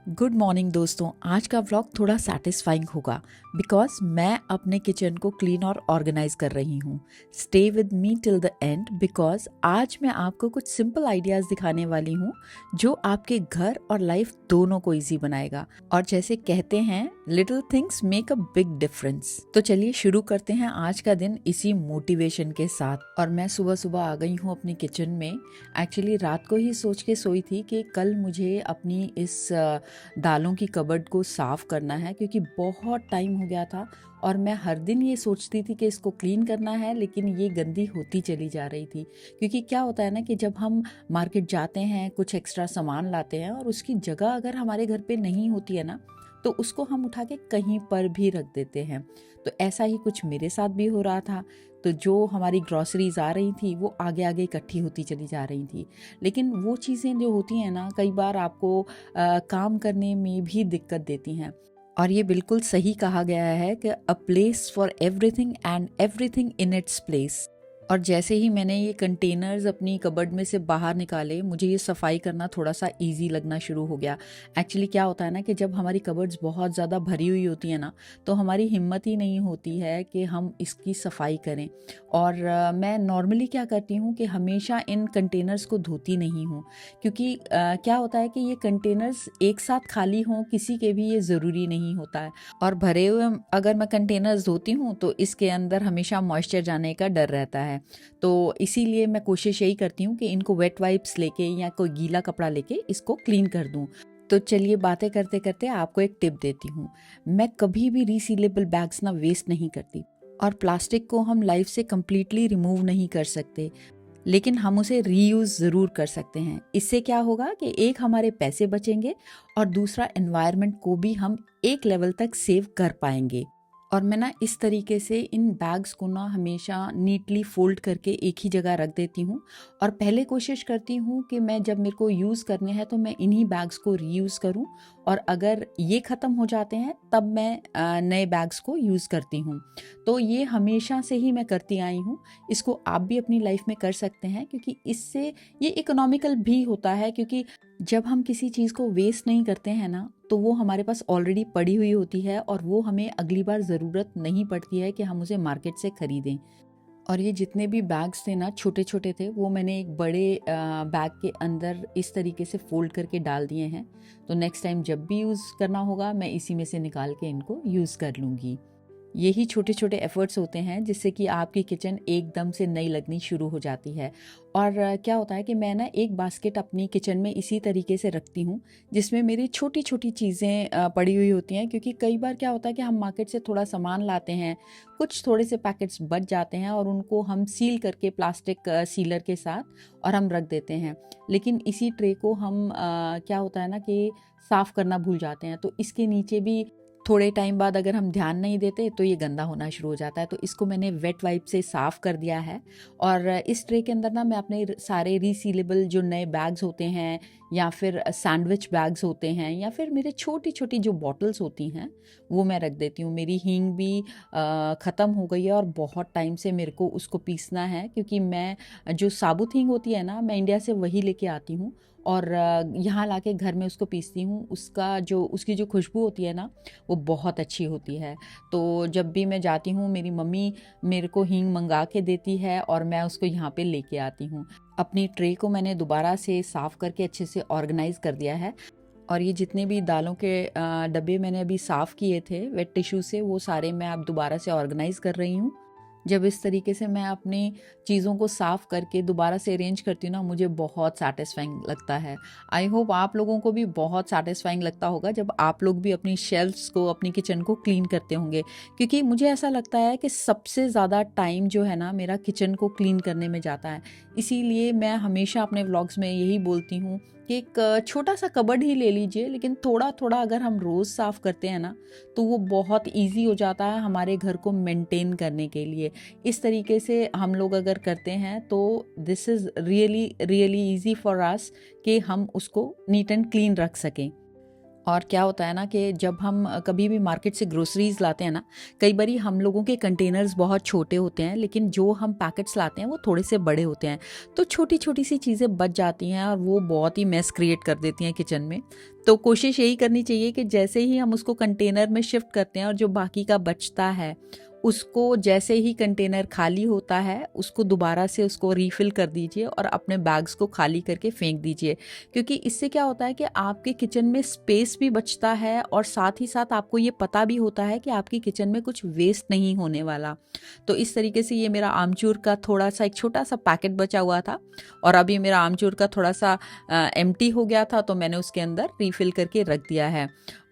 Good morning दोस्तों। आज का व्लॉग थोड़ा सेटिस्फाइंग होगा बिकॉज मैं अपने किचन को क्लीन और ऑर्गेनाइज कर रही हूँ। Stay with me till the end because आज मैं आपको कुछ सिंपल आइडियाज़ दिखाने वाली हूँ जो आपके घर और लाइफ दोनों को इजी बनाएगा। और जैसे कहते हैं little things make a big difference. तो चलिए शुरू करते हैं आज का दिन इसी मोटिवेशन के साथ। और मैं सुबह सुबह आ गई हूँ अपनी किचन में। एक्चुअली रात को ही सोच के सोई थी कि कल मुझे अपनी इस दालों की कबर्ड को साफ़ करना है क्योंकि बहुत टाइम हो गया था और मैं हर दिन ये सोचती थी कि इसको क्लीन करना है, लेकिन ये गंदी होती चली जा रही थी। क्योंकि क्या होता है ना कि जब हम मार्केट जाते हैं, कुछ एक्स्ट्रा सामान लाते हैं और उसकी जगह अगर हमारे घर पे नहीं होती है ना, तो उसको हम उठा के कहीं पर भी रख देते हैं। तो ऐसा ही कुछ मेरे साथ भी हो रहा था। तो जो हमारी ग्रॉसरीज आ रही थी वो आगे आगे इकट्ठी होती चली जा रही थी। लेकिन वो चीज़ें जो होती हैं ना, कई बार आपको काम करने में भी दिक्कत देती हैं। और ये बिल्कुल सही कहा गया है कि a place for everything and everything in its place. और जैसे ही मैंने ये कंटेनर्स अपनी कबर्ड में से बाहर निकाले, मुझे ये सफाई करना थोड़ा सा इजी लगना शुरू हो गया। एक्चुअली क्या होता है ना कि जब हमारी कबर्ड्स बहुत ज़्यादा भरी हुई होती है ना, तो हमारी हिम्मत ही नहीं होती है कि हम इसकी सफाई करें। और मैं नॉर्मली क्या करती हूँ कि हमेशा इन कंटेनर्स को धोती नहीं हूँ, क्योंकि क्या होता है कि ये कंटेनर्स एक साथ खाली हों किसी के भी, ये ज़रूरी नहीं होता है। और भरे हुए अगर मैं कंटेनर्स धोती हूँ तो इसके अंदर हमेशा मॉइस्चर जाने का डर रहता है। तो इसीलिए मैं कोशिश यही करती हूँ कि इनको वेट वाइप्स लेके या कोई गीला कपड़ा लेके इसको क्लीन कर दूँ। तो चलिए बातें करते करते आपको एक टिप देती हूँ। मैं कभी भी रिसीलेबल बैग्स ना वेस्ट नहीं करती। और प्लास्टिक को हम लाइफ से कम्प्लीटली रिमूव नहीं कर सकते, लेकिन हम उसे रीयूज़ ज़रूर कर सकते हैं। इससे क्या होगा कि एक हमारे पैसे बचेंगे और दूसरा एनवायरनमेंट को भी हम एक लेवल तक सेव कर पाएंगे। और मैं ना इस तरीके से इन बैग्स को ना हमेशा नीटली फोल्ड करके एक ही जगह रख देती हूँ। और पहले कोशिश करती हूँ कि मैं जब मेरे को यूज़ करने हैं तो मैं इन्हीं बैग्स को रीयूज़ करूँ, और अगर ये ख़त्म हो जाते हैं तब मैं नए बैग्स को यूज़ करती हूँ। तो ये हमेशा से ही मैं करती आई हूँ। इसको आप भी अपनी लाइफ में कर सकते हैं, क्योंकि इससे ये इकोनॉमिकल भी होता है। क्योंकि जब हम किसी चीज़ को वेस्ट नहीं करते हैं ना, तो वो हमारे पास ऑलरेडी पड़ी हुई होती है और वो हमें अगली बार ज़रूरत नहीं पड़ती है कि हम उसे मार्केट से ख़रीदें। और ये जितने भी बैग्स थे ना, छोटे छोटे थे, वो मैंने एक बड़े बैग के अंदर इस तरीके से फोल्ड करके डाल दिए हैं। तो नेक्स्ट टाइम जब भी यूज़ करना होगा मैं इसी में से निकाल के इनको यूज़ कर लूँगी। यही छोटे छोटे एफर्ट्स होते हैं जिससे कि आपकी किचन एकदम से नई लगनी शुरू हो जाती है। और क्या होता है कि मैं ना एक बास्केट अपनी किचन में इसी तरीके से रखती हूँ जिसमें मेरी छोटी छोटी चीज़ें पड़ी हुई होती हैं। क्योंकि कई बार क्या होता है कि हम मार्केट से थोड़ा सामान लाते हैं, कुछ थोड़े से पैकेट्स बच जाते हैं और उनको हम सील करके प्लास्टिक सीलर के साथ और हम रख देते हैं। लेकिन इसी ट्रे को हम क्या होता है ना कि साफ़ करना भूल जाते हैं। तो इसके नीचे भी थोड़े टाइम बाद अगर हम ध्यान नहीं देते तो ये गंदा होना शुरू हो जाता है। तो इसको मैंने वेट वाइप से साफ़ कर दिया है। और इस ट्रे के अंदर ना मैं अपने सारे रीसीलेबल जो नए बैग्स होते हैं, या फिर सैंडविच बैग्स होते हैं, या फिर मेरे छोटी छोटी जो बॉटल्स होती हैं वो मैं रख देती हूँ। मेरी हींग भी ख़त्म हो गई है और बहुत टाइम से मेरे को उसको पीसना है, क्योंकि मैं जो साबुत हींग होती है ना, मैं इंडिया से वही लेके आती हूँ और यहाँ लाके घर में उसको पीसती हूँ। उसकी जो खुशबू होती है ना, वो बहुत अच्छी होती है। तो जब भी मैं जाती हूँ मेरी मम्मी मेरे को हींग मंगा के देती है और मैं उसको यहाँ पे लेके आती हूँ। अपनी ट्रे को मैंने दोबारा से साफ़ करके अच्छे से ऑर्गेनाइज़ कर दिया है। और ये जितने भी दालों के डब्बे मैंने अभी साफ़ किए थे वेट टिश्यू से, वो सारे मैं अब दोबारा से ऑर्गेनाइज़ कर रही हूँ। जब इस तरीके से मैं अपनी चीज़ों को साफ़ करके दोबारा से अरेंज करती हूँ ना, मुझे बहुत सैटिस्फाइंग लगता है। आई होप आप लोगों को भी बहुत सैटिस्फाइंग लगता होगा जब आप लोग भी अपनी शेल्फ्स को, अपनी किचन को क्लीन करते होंगे। क्योंकि मुझे ऐसा लगता है कि सबसे ज़्यादा टाइम जो है ना मेरा किचन को क्लीन करने में जाता है। इसीलिए मैं हमेशा अपने व्लॉग्स में यही बोलती हूँ कि एक छोटा सा कबर्ड ही ले लीजिए, लेकिन थोड़ा थोड़ा अगर हम रोज़ साफ़ करते हैं ना, तो वो बहुत ईजी हो जाता है हमारे घर को मेंटेन करने के लिए। इस तरीके से हम लोग अगर करते हैं तो this is really really easy for us कि हम उसको नीट एंड क्लीन रख सकें। और क्या होता है ना कि जब हम कभी भी मार्केट से ग्रोसरीज लाते हैं ना, कई बारी हम लोगों के कंटेनर्स बहुत छोटे होते हैं, लेकिन जो हम पैकेट्स लाते हैं वो थोड़े से बड़े होते हैं। तो छोटी छोटी सी चीज़ें बच जाती हैं और वो बहुत ही मेस क्रिएट कर देती हैं किचन में। तो कोशिश यही करनी चाहिए कि जैसे ही हम उसको कंटेनर में शिफ्ट करते हैं और जो बाकी का बचता है उसको, जैसे ही कंटेनर खाली होता है उसको दोबारा से उसको रीफ़िल कर दीजिए और अपने बैग्स को खाली करके फेंक दीजिए। क्योंकि इससे क्या होता है कि आपके किचन में स्पेस भी बचता है और साथ ही साथ आपको ये पता भी होता है कि आपकी किचन में कुछ वेस्ट नहीं होने वाला। तो इस तरीके से ये मेरा आमचूर का थोड़ा सा एक छोटा सा पैकेट बचा हुआ था और अभी मेरा आमचूर का थोड़ा सा एम्प्टी हो गया था, तो मैंने उसके अंदर रीफ़िल करके रख दिया है।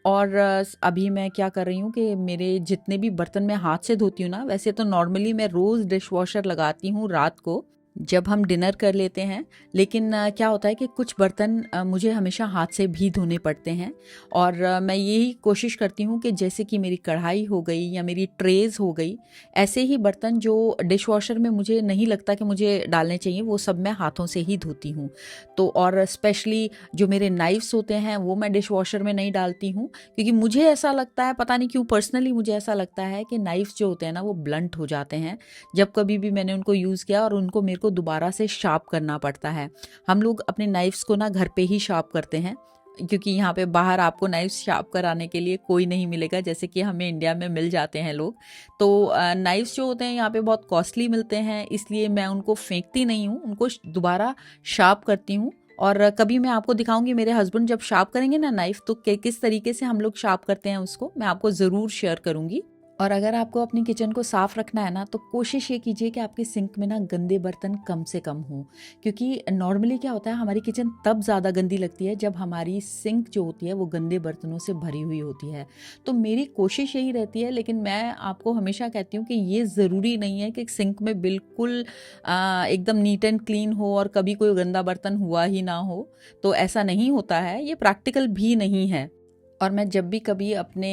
और अभी मैं क्या कर रही हूँ कि मेरे जितने भी बर्तन मैं हाथ से धोती हूँ ना, वैसे तो नॉर्मली मैं रोज़ डिश वॉशर लगाती हूँ रात को जब हम डिनर कर लेते हैं। लेकिन क्या होता है कि कुछ बर्तन मुझे हमेशा हाथ से भी धोने पड़ते हैं और मैं यही कोशिश करती हूँ कि जैसे कि मेरी कढ़ाई हो गई या मेरी ट्रेज़ हो गई, ऐसे ही बर्तन जो डिश वॉशर में मुझे नहीं लगता कि मुझे डालने चाहिए, वो सब मैं हाथों से ही धोती हूँ। तो और स्पेशली जो मेरे नाइफ्स होते हैं वो मैं डिश वॉशर में नहीं डालती हूँ, क्योंकि मुझे ऐसा लगता है, पता नहीं क्यों पर्सनली मुझे ऐसा लगता है कि नाइफ्स जो होते हैं ना वो ब्लंट हो जाते हैं जब कभी भी मैंने उनको यूज़ किया, और उनको मेरे को दोबारा से शार्प करना पड़ता है। हम लोग अपने नाइफ्स को ना घर पे ही शार्प करते हैं, क्योंकि यहाँ पे बाहर आपको नाइफ शार्प कराने के लिए कोई नहीं मिलेगा, जैसे कि हमें इंडिया में मिल जाते हैं लोग। तो नाइफ्स जो होते हैं यहाँ पे बहुत कॉस्टली मिलते हैं, इसलिए मैं उनको फेंकती नहीं हूँ, उनको दोबारा शार्प करती हूँ। और कभी मैं आपको दिखाऊंगी मेरे हस्बैंड जब शार्प करेंगे ना नाइफ, तो किस तरीके से हम लोग शार्प करते हैं उसको मैं आपको ज़रूर शेयर करूँगी। और अगर आपको अपनी किचन को साफ़ रखना है ना, तो कोशिश ये कीजिए कि आपके सिंक में ना गंदे बर्तन कम से कम हों। क्योंकि नॉर्मली क्या होता है, हमारी किचन तब ज़्यादा गंदी लगती है जब हमारी सिंक जो होती है वो गंदे बर्तनों से भरी हुई होती है। तो मेरी कोशिश यही रहती है, लेकिन मैं आपको हमेशा कहती हूँ कि ये ज़रूरी नहीं है कि सिंक में बिल्कुल एकदम नीट एंड क्लीन हो और कभी कोई गंदा बर्तन हुआ ही ना हो। तो ऐसा नहीं होता है, ये प्रैक्टिकल भी नहीं है। और मैं जब भी कभी अपने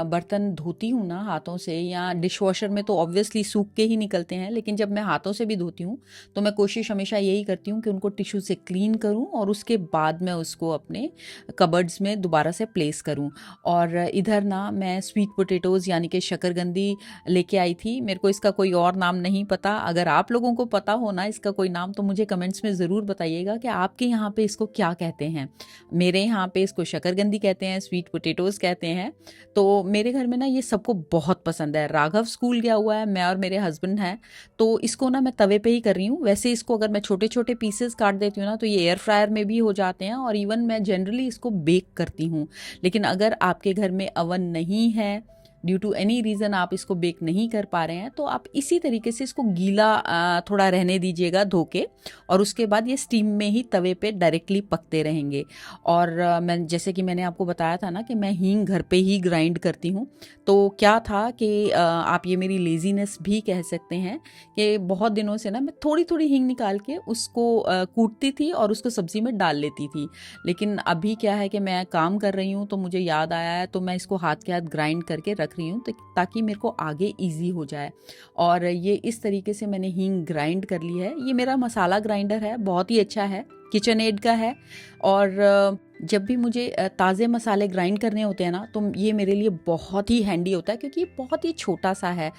बर्तन धोती हूँ ना हाथों से, या डिश वॉशर में तो ऑब्वियसली सूख के ही निकलते हैं, लेकिन जब मैं हाथों से भी धोती हूँ तो मैं कोशिश हमेशा यही करती हूँ कि उनको टिश्यू से क्लीन करूँ और उसके बाद मैं उसको अपने कबर्ड्स में दोबारा से प्लेस करूँ। और इधर ना मैं स्वीट पोटैटोज़ यानी कि शकरकंदी लेके आई थी। मेरे को इसका कोई और नाम नहीं पता, अगर आप लोगों को पता हो ना इसका कोई नाम तो मुझे कमेंट्स में ज़रूर बताइएगा कि आपके यहाँ पे इसको क्या कहते हैं। मेरे यहाँ पे इसको शकरकंदी कहते हैं, स्वीट पोटैटोज़ कहते हैं। तो मेरे घर में ना ये सबको बहुत पसंद है। राघव स्कूल गया हुआ है, मैं और मेरे हस्बैंड हैं, तो इसको ना मैं तवे पे ही कर रही हूँ। वैसे इसको अगर मैं छोटे छोटे पीसेस काट देती हूँ ना तो ये एयर फ्रायर में भी हो जाते हैं, और इवन मैं जनरली इसको बेक करती हूँ। लेकिन अगर आपके घर में अवन नहीं है, ड्यू टू एनी रीज़न आप इसको बेक नहीं कर पा रहे हैं, तो आप इसी तरीके से इसको गीला थोड़ा रहने दीजिएगा धो के, और उसके बाद ये स्टीम में ही तवे पे डायरेक्टली पकते रहेंगे। और मैं जैसे कि मैंने आपको बताया था ना कि मैं हींग घर पे ही ग्राइंड करती हूँ। तो क्या था कि आप ये मेरी लेजीनेस भी कह सकते हैं कि बहुत दिनों से ना मैं थोड़ी थोड़ी हींग निकाल के उसको कूटती थी और उसको सब्ज़ी में डाल लेती थी। लेकिन अभी क्या है कि मैं काम कर रही हूँ तो मुझे याद आया है, तो मैं इसको हाथ के हाथ ग्राइंड करके रख रही हूँ ताकि मेरे को आगे इजी हो जाए। और ये इस तरीके से मैंने हींग ग्राइंड कर ली है। ये मेरा मसाला ग्राइंडर है, बहुत ही अच्छा है, किचन एड का है। और जब भी मुझे ताज़े मसाले ग्राइंड करने होते हैं ना, तो ये मेरे लिए बहुत ही हैंडी होता है, क्योंकि ये बहुत ही छोटा सा है।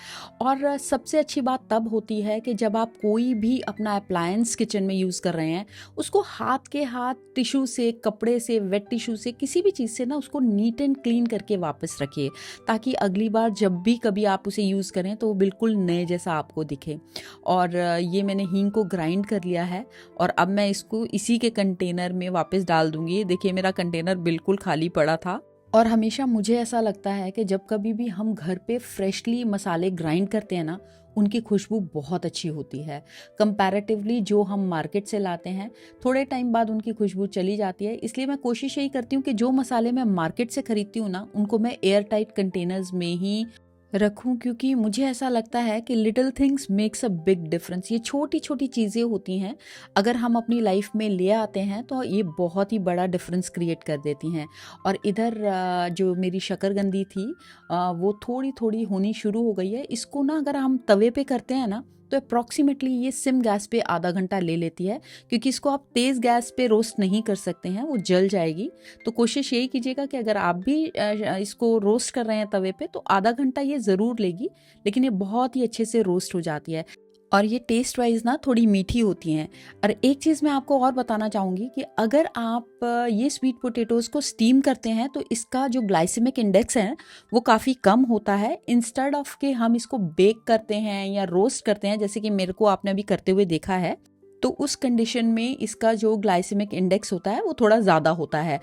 और सबसे अच्छी बात तब होती है कि जब आप कोई भी अपना अप्लायंस किचन में यूज़ कर रहे हैं, उसको हाथ के हाथ टिश्यू से, कपड़े से, वेट टिश्यू से, किसी भी चीज़ से ना उसको नीट एंड क्लीन करके वापस रखिए, ताकि अगली बार जब भी कभी आप उसे यूज़ करें तो वो बिल्कुल नए जैसा आपको दिखे। और ये मैंने हींग को ग्राइंड कर लिया है और अब मैं इसको इसी के कंटेनर में वापस डाल दूंगी। देखिए मेरा कंटेनर बिल्कुल खाली पड़ा था। और हमेशा मुझे ऐसा लगता है कि जब कभी भी हम घर पे फ्रेशली मसाले ग्राइंड करते हैं ना, उनकी खुशबू बहुत अच्छी होती है कंपैरेटिवली जो हम मार्केट से लाते हैं। थोड़े टाइम बाद उनकी खुशबू चली जाती है, इसलिए मैं कोशिश यही करती हूँ कि जो मसाले मैं मार्केट से खरीदती हूँ ना, उनको मैं एयर टाइट कंटेनर्स में ही रखूं, क्योंकि मुझे ऐसा लगता है कि little things makes a big difference. ये छोटी छोटी चीज़ें होती हैं, अगर हम अपनी लाइफ में ले आते हैं तो ये बहुत ही बड़ा डिफरेंस क्रिएट कर देती हैं। और इधर जो मेरी शकरकंदी थी वो थोड़ी थोड़ी होनी शुरू हो गई है। इसको ना अगर हम तवे पे करते हैं ना तो अप्रॉक्सीमेटली ये सिम गैस पे आधा घंटा ले लेती है, क्योंकि इसको आप तेज़ गैस पे रोस्ट नहीं कर सकते हैं, वो जल जाएगी। तो कोशिश यही कीजिएगा कि अगर आप भी इसको रोस्ट कर रहे हैं तवे पे तो आधा घंटा ये ज़रूर लेगी, लेकिन ये बहुत ही अच्छे से रोस्ट हो जाती है और ये टेस्ट वाइज ना थोड़ी मीठी होती हैं। और एक चीज़ मैं आपको और बताना चाहूँगी कि अगर आप ये स्वीट पोटैटोज़ को स्टीम करते हैं तो इसका जो ग्लाइसेमिक इंडेक्स है वो काफ़ी कम होता है। इंस्टेड ऑफ के हम इसको बेक करते हैं या रोस्ट करते हैं, जैसे कि मेरे को आपने अभी करते हुए देखा है, तो उस कंडीशन में इसका जो ग्लाइसेमिक इंडेक्स होता है वो थोड़ा ज़्यादा होता है।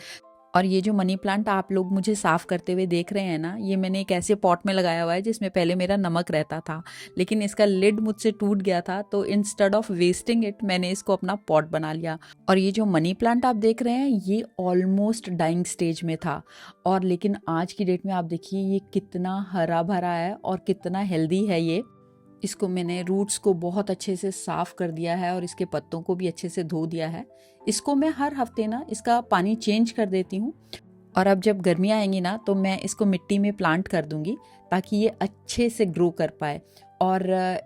और ये जो मनी प्लांट आप लोग मुझे साफ़ करते हुए देख रहे हैं ना, ये मैंने एक ऐसे पॉट में लगाया हुआ है जिसमें पहले मेरा नमक रहता था, लेकिन इसका लिड मुझसे टूट गया था, तो इंस्टेड ऑफ वेस्टिंग इट मैंने इसको अपना पॉट बना लिया। और ये जो मनी प्लांट आप देख रहे हैं ये ऑलमोस्ट डाइंग स्टेज में था, और लेकिन आज की डेट में आप देखिए ये कितना हरा भरा है और कितना हेल्दी है। ये इसको मैंने रूट्स को बहुत अच्छे से साफ़ कर दिया है और इसके पत्तों को भी अच्छे से धो दिया है। इसको मैं हर हफ्ते ना इसका पानी चेंज कर देती हूँ, और अब जब गर्मियाँ आएंगी ना तो मैं इसको मिट्टी में प्लांट कर दूँगी ताकि ये अच्छे से ग्रो कर पाए। और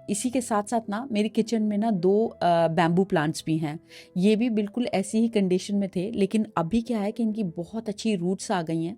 इसी के साथ साथ ना मेरी किचन में ना 2 बैम्बू प्लांट्स भी हैं। ये भी बिल्कुल ऐसी ही कंडीशन में थे, लेकिन अभी क्या है कि इनकी बहुत अच्छी रूट्स आ गई हैं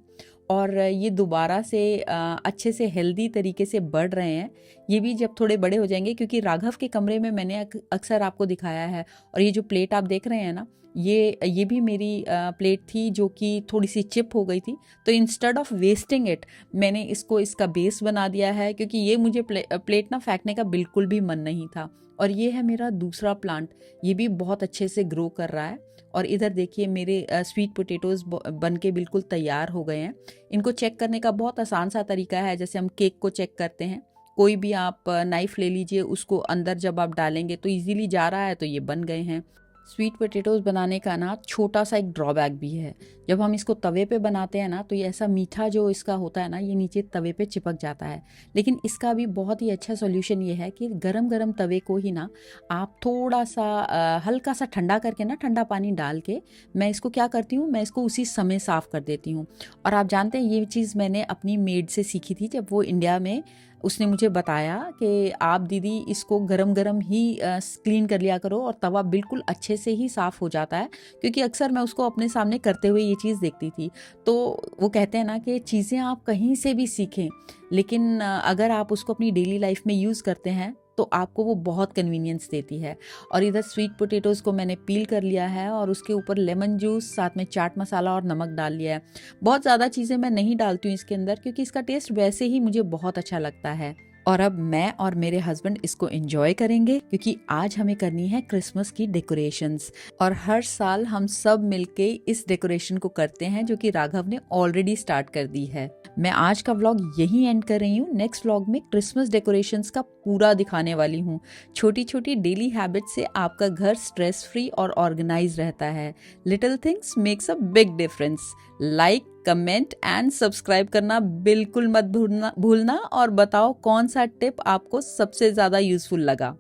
और ये दोबारा से अच्छे से हेल्दी तरीके से बढ़ रहे हैं। ये भी जब थोड़े बड़े हो जाएंगे, क्योंकि राघव के कमरे में मैंने अक्सर आपको दिखाया है। और ये जो प्लेट आप देख रहे हैं ना, ये भी मेरी प्लेट थी जो कि थोड़ी सी चिप हो गई थी, तो इंस्टेड ऑफ वेस्टिंग इट मैंने इसको इसका बेस बना दिया है, क्योंकि ये मुझे प्लेट ना फेंकने का बिल्कुल भी मन नहीं था। और ये है मेरा दूसरा प्लांट, ये भी बहुत अच्छे से ग्रो कर रहा है। और इधर देखिए मेरे स्वीट पोटैटोज़ बन के बिल्कुल तैयार हो गए हैं। इनको चेक करने का बहुत आसान सा तरीका है, जैसे हम केक को चेक करते हैं। कोई भी आप नाइफ़ ले लीजिए, उसको अंदर जब आप डालेंगे तो इजीली जा रहा है, तो ये बन गए हैं। स्वीट पोटैटोज़ बनाने का ना छोटा सा एक ड्रॉबैक भी है। जब हम इसको तवे पे बनाते हैं ना तो ये ऐसा मीठा जो इसका होता है ना, ये नीचे तवे पे चिपक जाता है। लेकिन इसका भी बहुत ही अच्छा सॉल्यूशन ये है कि गरम गरम तवे को ही ना आप थोड़ा सा हल्का सा ठंडा करके ना, ठंडा पानी डाल के मैं इसको क्या करती हूँ, मैं इसको उसी समय साफ़ कर देती हूँ। और आप जानते हैं ये चीज़ मैंने अपनी मेड से सीखी थी, जब वो इंडिया में, उसने मुझे बताया कि आप दीदी इसको गरम गरम ही क्लीन कर लिया करो और तवा बिल्कुल अच्छे से ही साफ़ हो जाता है। क्योंकि अक्सर मैं उसको अपने सामने करते हुए ये चीज़ देखती थी। तो वो कहते हैं ना कि चीज़ें आप कहीं से भी सीखें, लेकिन अगर आप उसको अपनी डेली लाइफ में यूज़ करते हैं तो आपको वो बहुत कन्वीनियंस देती है। और इधर स्वीट पोटैटोज़ को मैंने पील कर लिया है और उसके ऊपर लेमन जूस, साथ में चाट मसाला और नमक डाल लिया है। बहुत ज़्यादा चीज़ें मैं नहीं डालती हूँ इसके अंदर, क्योंकि इसका टेस्ट वैसे ही मुझे बहुत अच्छा लगता है। और अब मैं और मेरे हस्बैंड इसको एंजॉय करेंगे, क्योंकि आज हमें करनी है क्रिसमस की डेकोरेशंस। और हर साल हम सब मिलके इस डेकोरेशन को करते हैं, जो कि राघव ने ऑलरेडी स्टार्ट कर दी है। मैं आज का व्लॉग यहीं एंड कर रही हूँ। नेक्स्ट व्लॉग में क्रिसमस डेकोरेशंस का पूरा दिखाने वाली हूँ। छोटी छोटी डेली हैबिट से आपका घर स्ट्रेस फ्री और ऑर्गेनाइज रहता है। Little things makes a big difference. Like, comment and subscribe करना बिल्कुल मत भूलना। और बताओ कौन सा टिप आपको सबसे ज़्यादा यूजफुल लगा।